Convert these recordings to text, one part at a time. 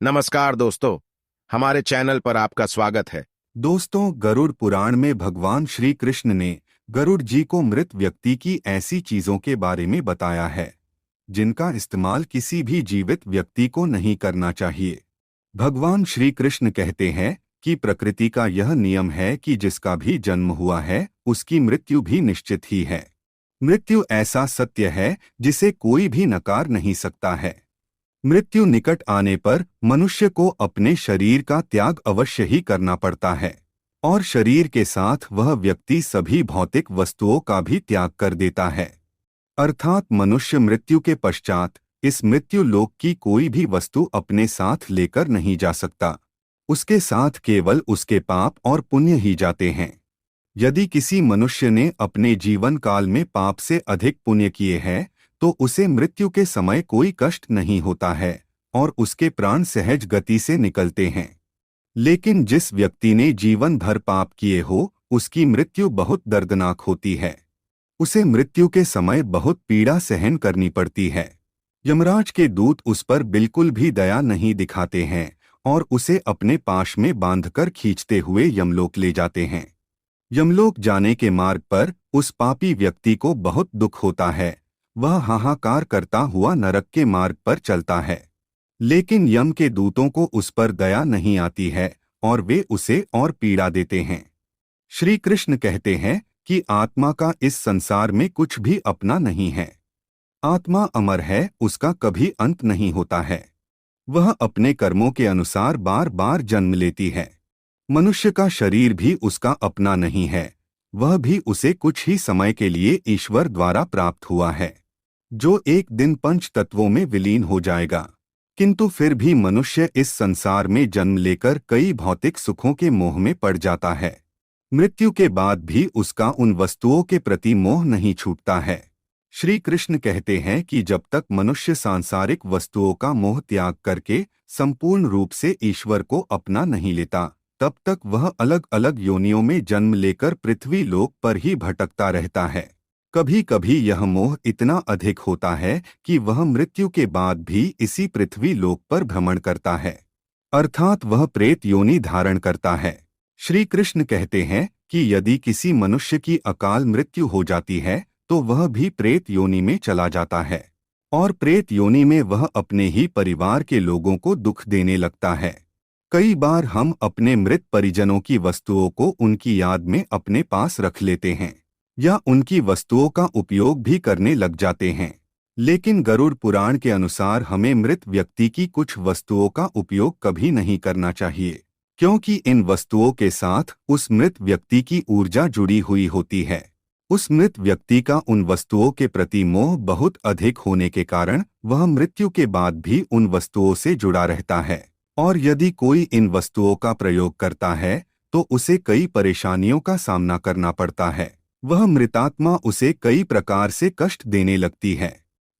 नमस्कार दोस्तों, हमारे चैनल पर आपका स्वागत है। दोस्तों, गरुड़ पुराण में भगवान श्री कृष्ण ने गरुड़ जी को मृत व्यक्ति की ऐसी चीजों के बारे में बताया है जिनका इस्तेमाल किसी भी जीवित व्यक्ति को नहीं करना चाहिए। भगवान श्री कृष्ण कहते हैं कि प्रकृति का यह नियम है कि जिसका भी जन्म हुआ है उसकी मृत्यु भी निश्चित ही है। मृत्यु ऐसा सत्य है जिसे कोई भी नकार नहीं सकता है। मृत्यु निकट आने पर मनुष्य को अपने शरीर का त्याग अवश्य ही करना पड़ता है और शरीर के साथ वह व्यक्ति सभी भौतिक वस्तुओं का भी त्याग कर देता है। अर्थात मनुष्य मृत्यु के पश्चात इस मृत्यु लोक की कोई भी वस्तु अपने साथ लेकर नहीं जा सकता। उसके साथ केवल उसके पाप और पुण्य ही जाते हैं। यदि किसी मनुष्य ने अपने जीवन काल में पाप से अधिक पुण्य किए हैं तो उसे मृत्यु के समय कोई कष्ट नहीं होता है और उसके प्राण सहज गति से निकलते हैं। लेकिन जिस व्यक्ति ने जीवन भर पाप किए हो उसकी मृत्यु बहुत दर्दनाक होती है। उसे मृत्यु के समय बहुत पीड़ा सहन करनी पड़ती है। यमराज के दूत उस पर बिल्कुल भी दया नहीं दिखाते हैं और उसे अपने पाश में बांधकर खींचते हुए यमलोक ले जाते हैं। यमलोक जाने के मार्ग पर उस पापी व्यक्ति को बहुत दुख होता है। वह हाहाकार करता हुआ नरक के मार्ग पर चलता है, लेकिन यम के दूतों को उस पर दया नहीं आती है और वे उसे और पीड़ा देते हैं। श्री कृष्ण कहते हैं कि आत्मा का इस संसार में कुछ भी अपना नहीं है। आत्मा अमर है, उसका कभी अंत नहीं होता है। वह अपने कर्मों के अनुसार बार बार जन्म लेती है। मनुष्य का शरीर भी उसका अपना नहीं है, वह भी उसे कुछ ही समय के लिए ईश्वर द्वारा प्राप्त हुआ है, जो एक दिन पंच तत्वों में विलीन हो जाएगा। किंतु फिर भी मनुष्य इस संसार में जन्म लेकर कई भौतिक सुखों के मोह में पड़ जाता है। मृत्यु के बाद भी उसका उन वस्तुओं के प्रति मोह नहीं छूटता है। श्री कृष्ण कहते हैं कि जब तक मनुष्य सांसारिक वस्तुओं का मोह त्याग करके संपूर्ण रूप से ईश्वर को अपना नहीं लेता, तब तक वह अलग अलग योनियों में जन्म लेकर पृथ्वी लोक पर ही भटकता रहता है। कभी कभी यह मोह इतना अधिक होता है कि वह मृत्यु के बाद भी इसी पृथ्वी लोक पर भ्रमण करता है, अर्थात वह प्रेत योनि धारण करता है। श्री कृष्ण कहते हैं कि यदि किसी मनुष्य की अकाल मृत्यु हो जाती है तो वह भी प्रेत योनि में चला जाता है और प्रेत योनि में वह अपने ही परिवार के लोगों को दुख देने लगता है। कई बार हम अपने मृत परिजनों की वस्तुओं को उनकी याद में अपने पास रख लेते हैं या उनकी वस्तुओं का उपयोग भी करने लग जाते हैं, लेकिन गरुड़ पुराण के अनुसार हमें मृत व्यक्ति की कुछ वस्तुओं का उपयोग कभी नहीं करना चाहिए, क्योंकि इन वस्तुओं के साथ उस मृत व्यक्ति की ऊर्जा जुड़ी हुई होती है। उस मृत व्यक्ति का उन वस्तुओं के प्रति मोह बहुत अधिक होने के कारण वह मृत्यु के बाद भी उन वस्तुओं से जुड़ा रहता है और यदि कोई इन वस्तुओं का प्रयोग करता है तो उसे कई परेशानियों का सामना करना पड़ता है। वह मृतात्मा उसे कई प्रकार से कष्ट देने लगती है।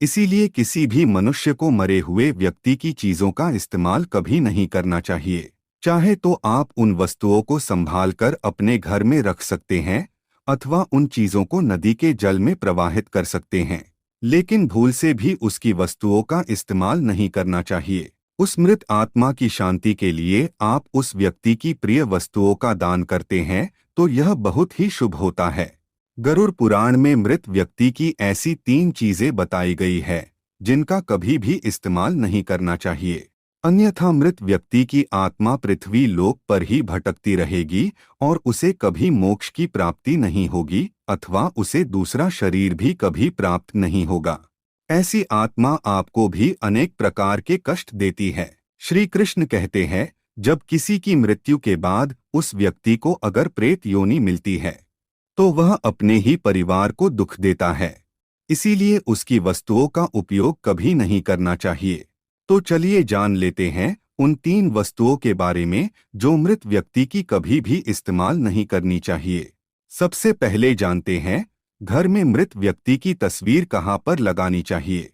इसीलिए किसी भी मनुष्य को मरे हुए व्यक्ति की चीजों का इस्तेमाल कभी नहीं करना चाहिए। चाहे तो आप उन वस्तुओं को संभाल कर अपने घर में रख सकते हैं अथवा उन चीजों को नदी के जल में प्रवाहित कर सकते हैं, लेकिन भूल से भी उसकी वस्तुओं का इस्तेमाल नहीं करना चाहिए। उस मृत आत्मा की शांति के लिए आप उस व्यक्ति की प्रिय वस्तुओं का दान करते हैं तो यह बहुत ही शुभ होता है। गरुड़ पुराण में मृत व्यक्ति की ऐसी 3 चीजें बताई गई है जिनका कभी भी इस्तेमाल नहीं करना चाहिए, अन्यथा मृत व्यक्ति की आत्मा पृथ्वी लोक पर ही भटकती रहेगी और उसे कभी मोक्ष की प्राप्ति नहीं होगी अथवा उसे दूसरा शरीर भी कभी प्राप्त नहीं होगा। ऐसी आत्मा आपको भी अनेक प्रकार के कष्ट देती है। श्री कृष्ण कहते हैं, जब किसी की मृत्यु के बाद उस व्यक्ति को अगर प्रेत योनि मिलती है तो वह अपने ही परिवार को दुख देता है, इसीलिए उसकी वस्तुओं का उपयोग कभी नहीं करना चाहिए। तो चलिए जान लेते हैं उन 3 वस्तुओं के बारे में जो मृत व्यक्ति की कभी भी इस्तेमाल नहीं करनी चाहिए। सबसे पहले जानते हैं घर में मृत व्यक्ति की तस्वीर कहाँ पर लगानी चाहिए।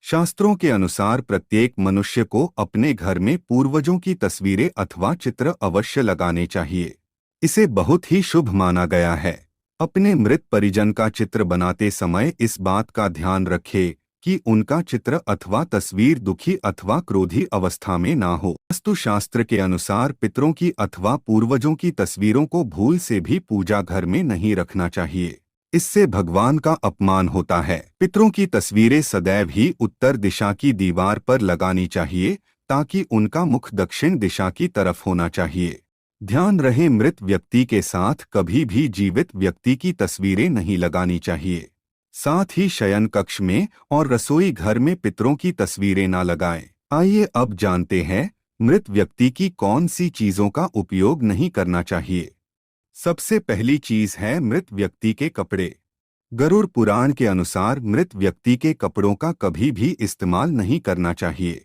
शास्त्रों के अनुसार प्रत्येक मनुष्य को अपने घर में पूर्वजों की तस्वीरें अथवा चित्र अवश्य लगाने चाहिए। इसे बहुत ही शुभ माना गया है। अपने मृत परिजन का चित्र बनाते समय इस बात का ध्यान रखें कि उनका चित्र अथवा तस्वीर दुखी अथवा क्रोधी अवस्था में ना हो। वास्तुशास्त्र के अनुसार पितरों की अथवा पूर्वजों की तस्वीरों को भूल से भी पूजा घर में नहीं रखना चाहिए। इससे भगवान का अपमान होता है। पितरों की तस्वीरें सदैव ही उत्तर दिशा की दीवार पर लगानी चाहिए, ताकि उनका मुख दक्षिण दिशा की तरफ होना चाहिए। ध्यान रहे, मृत व्यक्ति के साथ कभी भी जीवित व्यक्ति की तस्वीरें नहीं लगानी चाहिए। साथ ही शयन कक्ष में और रसोई घर में पितरों की तस्वीरें ना लगाएं। आइए अब जानते हैं मृत व्यक्ति की कौन सी चीजों का उपयोग नहीं करना चाहिए। सबसे पहली चीज है मृत व्यक्ति के कपड़े। गरुड़ पुराण के अनुसार मृत व्यक्ति के कपड़ों का कभी भी इस्तेमाल नहीं करना चाहिए।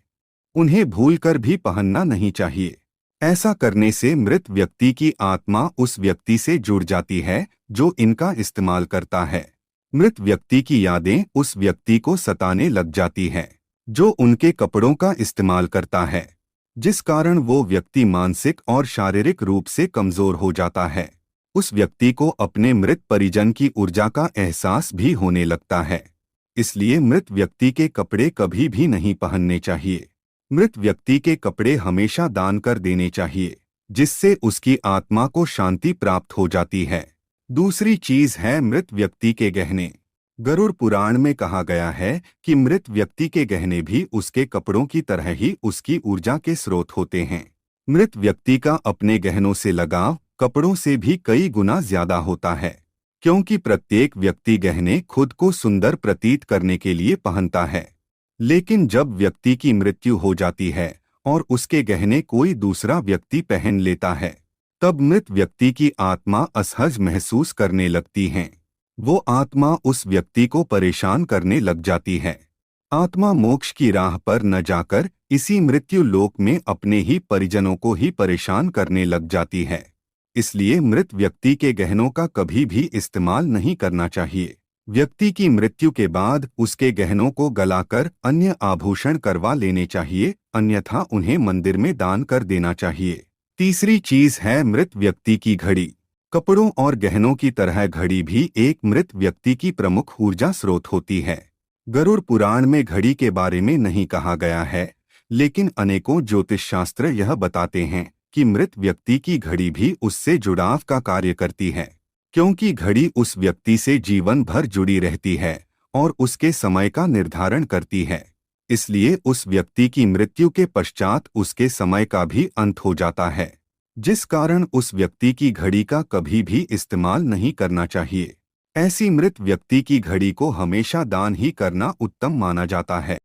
उन्हें भूलकर भी पहनना नहीं चाहिए। ऐसा करने से मृत व्यक्ति की आत्मा उस व्यक्ति से जुड़ जाती है जो इनका इस्तेमाल करता है। मृत व्यक्ति की यादें उस व्यक्ति को सताने लग जाती हैं जो उनके कपड़ों का इस्तेमाल करता है, जिस कारण वो व्यक्ति मानसिक और शारीरिक रूप से कमजोर हो जाता है। उस व्यक्ति को अपने मृत परिजन की ऊर्जा का एहसास भी होने लगता है। इसलिए मृत व्यक्ति के कपड़े कभी भी नहीं पहनने चाहिए। मृत व्यक्ति के कपड़े हमेशा दान कर देने चाहिए, जिससे उसकी आत्मा को शांति प्राप्त हो जाती है। दूसरी चीज है मृत व्यक्ति के गहने। गरुड़ पुराण में कहा गया है कि मृत व्यक्ति के गहने भी उसके कपड़ों की तरह ही उसकी ऊर्जा के स्रोत होते हैं। मृत व्यक्ति का अपने गहनों से लगाव कपड़ों से भी कई गुना ज्यादा होता है, क्योंकि प्रत्येक व्यक्ति गहने खुद को सुंदर प्रतीत करने के लिए पहनता है। लेकिन जब व्यक्ति की मृत्यु हो जाती है और उसके गहने कोई दूसरा व्यक्ति पहन लेता है, तब मृत व्यक्ति की आत्मा असहज महसूस करने लगती है। वो आत्मा उस व्यक्ति को परेशान करने लग जाती है। आत्मा मोक्ष की राह पर न जाकर इसी मृत्यु लोक में अपने ही परिजनों को ही परेशान करने लग जाती है। इसलिए मृत व्यक्ति के गहनों का कभी भी इस्तेमाल नहीं करना चाहिए। व्यक्ति की मृत्यु के बाद उसके गहनों को गलाकर अन्य आभूषण करवा लेने चाहिए, अन्यथा उन्हें मंदिर में दान कर देना चाहिए। तीसरी चीज है मृत व्यक्ति की घड़ी। कपड़ों और गहनों की तरह घड़ी भी एक मृत व्यक्ति की प्रमुख ऊर्जा स्रोत होती है। गरुड़ पुराण में घड़ी के बारे में नहीं कहा गया है, लेकिन अनेकों ज्योतिष शास्त्र यह बताते हैं कि मृत व्यक्ति की घड़ी भी उससे जुड़ाव का कार्य करती है, क्योंकि घड़ी उस व्यक्ति से जीवन भर जुड़ी रहती है और उसके समय का निर्धारण करती है। इसलिए उस व्यक्ति की मृत्यु के पश्चात उसके समय का भी अंत हो जाता है, जिस कारण उस व्यक्ति की घड़ी का कभी भी इस्तेमाल नहीं करना चाहिए। ऐसी मृत व्यक्ति की घड़ी को हमेशा दान ही करना उत्तम माना जाता है।